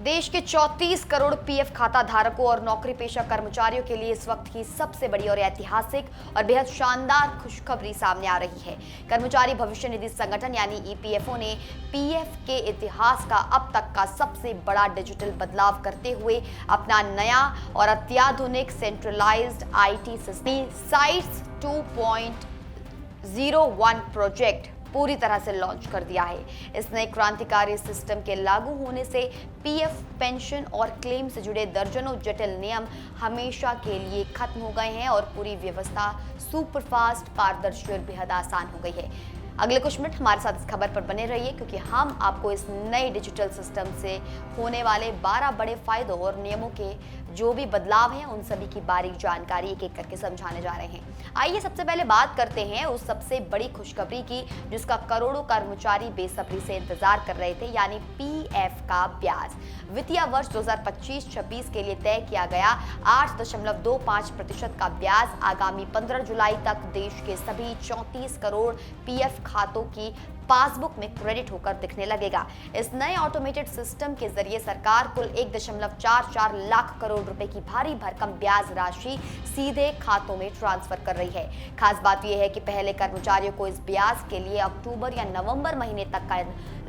देश के 34 करोड़ पीएफ खाता धारकों और नौकरी पेशा कर्मचारियों के लिए इस वक्त की सबसे बड़ी और ऐतिहासिक और बेहद शानदार खुशखबरी सामने आ रही है। कर्मचारी भविष्य निधि संगठन यानी ईपीएफओ ने पीएफ के इतिहास का अब तक का सबसे बड़ा डिजिटल बदलाव करते हुए अपना नया और अत्याधुनिक centralised IT system sites 2.01 project पूरी तरह से लॉन्च कर दिया है। इस नए क्रांतिकारी सिस्टम के लागू होने से पीएफ, पेंशन और क्लेम से जुड़े दर्जनों जटिल नियम हमेशा के लिए खत्म हो गए हैं और पूरी व्यवस्था सुपरफास्ट, पारदर्शी और बेहद आसान हो गई है। अगले कुछ मिनट हमारे साथ इस खबर पर बने रहिए, क्योंकि हम आपको इस नए डिजिटल सिस्टम से होने वाले 12 बड़े फायदों और नियमों के जो भी बदलाव हैं उन सभी की बारीक जानकारी एक एक करके समझाने जा रहे हैं। आइए सबसे पहले बात करते हैं उस सबसे बड़ी खुशखबरी की जिसका करोड़ों कर्मचारी बेसब्री से इंतजार कर रहे थे, यानी पीएफ का ब्याज। वित्तीय वर्ष 2025-26 के लिए तय किया गया 8.25% का ब्याज आगामी 15 जुलाई तक देश के सभी 34 करोड़ पीएफ खातों की पासबुक में क्रेडिट होकर दिखने लगेगा। इस नए ऑटोमेटेड सिस्टम के जरिए सरकार कुल 1.44 लाख करोड़ रुपए की भारी भरकम ब्याज राशि सीधे खातों में ट्रांसफर कर रही है। खास बात यह है कि पहले कर्मचारियों को इस ब्याज के लिए अक्टूबर या नवंबर महीने तक का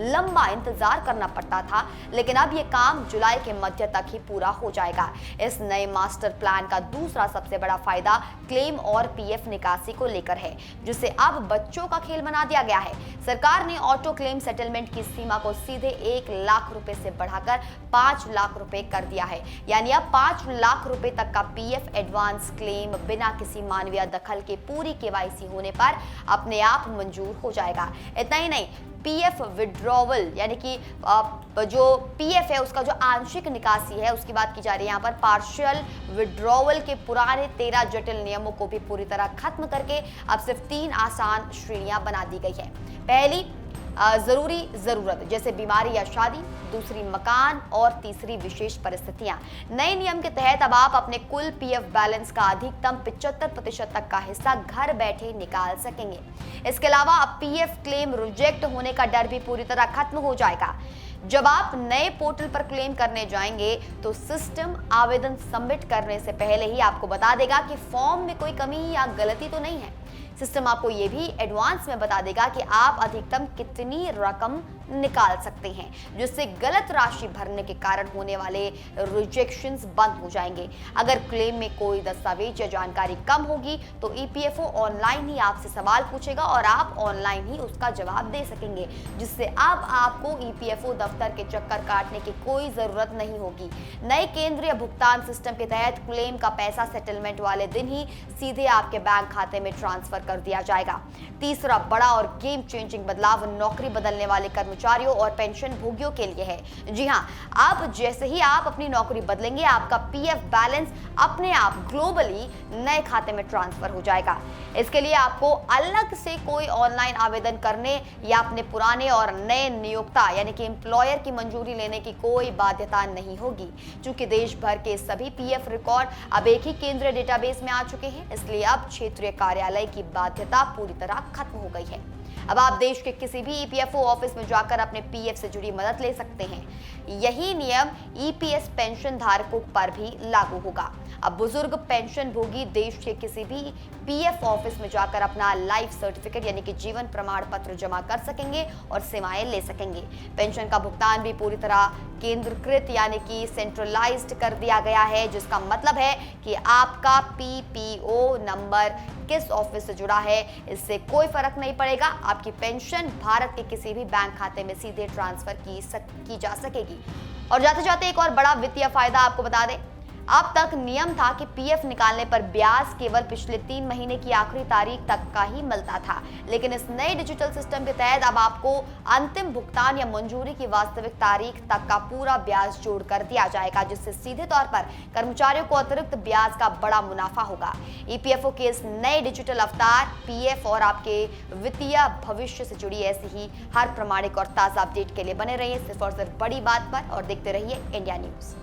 लंबा इंतजार करना पड़ता था, लेकिन अब यह काम जुलाई के मध्य तक ही पूरा हो जाएगा। इस नए मास्टर प्लान का दूसरा सबसे बड़ा फायदा क्लेम और पीएफ निकासी को लेकर है, जिसे अब बच्चों का खेल बना दिया गया है। सरकार ने ऑटो क्लेम सेटलमेंट की सीमा को सीधे 1 लाख रुपए से बढ़ाकर 5 लाख रुपए कर दिया है, यानी अब 5 लाख रुपए तक का पीएफ एडवांस क्लेम बिना किसी मानवीय दखल के पूरी केवाईसी होने पर अपने आप मंजूर हो जाएगा। इतना ही नहीं, पीएफ विड्रॉवल यानी कि जो पीएफ है उसका जो आंशिक निकासी है उसकी बात की जा रही है यहाँ पर, पार्शियल विड्रॉवल के पुराने 13 जटिल नियमों को भी पूरी तरह खत्म करके अब सिर्फ 3 आसान श्रेणियां बना दी गई है। पहली जरूरी जरूरत जैसे बीमारी या शादी, दूसरी मकान और तीसरी विशेष परिस्थितियां। नए नियम के तहत अब आप अपने कुल पीएफ बैलेंस का अधिकतम 75% तक का हिस्सा घर बैठे निकाल सकेंगे। इसके अलावा अब पीएफ क्लेम रिजेक्ट होने का डर भी पूरी तरह खत्म हो जाएगा। जब आप नए पोर्टल पर क्लेम करने जाएंगे तो सिस्टम आवेदन सबमिट करने से पहले ही आपको बता देगा कि फॉर्म में कोई कमी या गलती तो नहीं है। सिस्टम आपको यह भी एडवांस में बता देगा कि आप अधिकतम कितनी रकम निकाल सकते हैं, जिससे गलत राशि भरने के कारण होने वाले रिजेक्शंस बंद हो जाएंगे। अगर क्लेम में कोई दस्तावेज या जानकारी कम होगी तो ईपीएफओ ऑनलाइन ही आपसे सवाल पूछेगा और आप ऑनलाइन ही उसका जवाब दे सकेंगे, जिससे अब आपको ईपीएफओ दफ्तर के चक्कर काटने की कोई जरूरत नहीं होगी। नए केंद्रीय भुगतान सिस्टम के तहत क्लेम का पैसा सेटलमेंट वाले दिन ही सीधे आपके बैंक खाते में ट्रांसफर कर दिया जाएगा। तीसरा बड़ा और गेम चेंजिंग बदलाव नौकरी बदलने वाले कर्मचारियों और पेंशन भोगियों के लिए है। जी हां, अब जैसे ही आप अपनी नौकरी बदलेंगे आपका पीएफ बैलेंस अपने आप ग्लोबली नए खाते में ट्रांसफर हो जाएगा। इसके लिए आपको अलग से कोई ऑनलाइन आवेदन करने या अपने पुराने और नए नियोक्ता यानी कि एम्प्लॉयर की मंजूरी लेने की कोई बाध्यता नहीं होगी। चूंकि देश भर के सभी पीएफ रिकॉर्ड अब एक ही केंद्रीय डेटाबेस में आ चुके हैं, इसलिए अब क्षेत्रीय कार्यालय की बाध्यता पूरी तरह खत्म हो गई है। अब आप देश के किसी भी ईपीएफओ ऑफिस में जाकर अपने पीएफ से जुड़ी मदद ले सकते हैं। यही नियम ईपीएस पेंशन धारकों पर भी लागू होगा। अब बुजुर्ग पेंशन भोगी देश के किसी भी पीएफ ऑफिस में जाकर अपना लाइफ सर्टिफिकेट यानी कि जीवन प्रमाण पत्र जमा कर सकेंगे और सेवाएं ले सकेंगे। पेंशन का भुगतान भी पूरी तरह केंद्रीकृत यानी कि सेंट्रलाइज्ड कर दिया गया है, जिसका मतलब है कि आपका पीपीओ नंबर किस ऑफिस से जुड़ा है इससे कोई फर्क नहीं पड़ेगा। आपकी पेंशन भारत के किसी भी बैंक खाते में सीधे ट्रांसफर की जा सकेगी। और जाते जाते एक और बड़ा वित्तीय फायदा आपको बता दें, अब तक नियम था कि पीएफ निकालने पर ब्याज केवल पिछले 3 महीने की आखिरी तारीख तक का ही मिलता था, लेकिन इस नए डिजिटल सिस्टम के तहत अब आपको अंतिम भुगतान या मंजूरी की वास्तविक तारीख तक का पूरा ब्याज जोड़ कर दिया जाएगा, जिससे सीधे तौर पर कर्मचारियों को अतिरिक्त ब्याज का बड़ा मुनाफा होगा। ईपीएफओ के इस नए डिजिटल अवतार पीएफ और आपके वित्तीय भविष्य से जुड़ी ऐसी ही हर प्रामाणिक और ताजा अपडेट के लिए बने रहिए सिर्फ और सिर्फ बड़ी बात पर और देखते रहिए इंडिया न्यूज।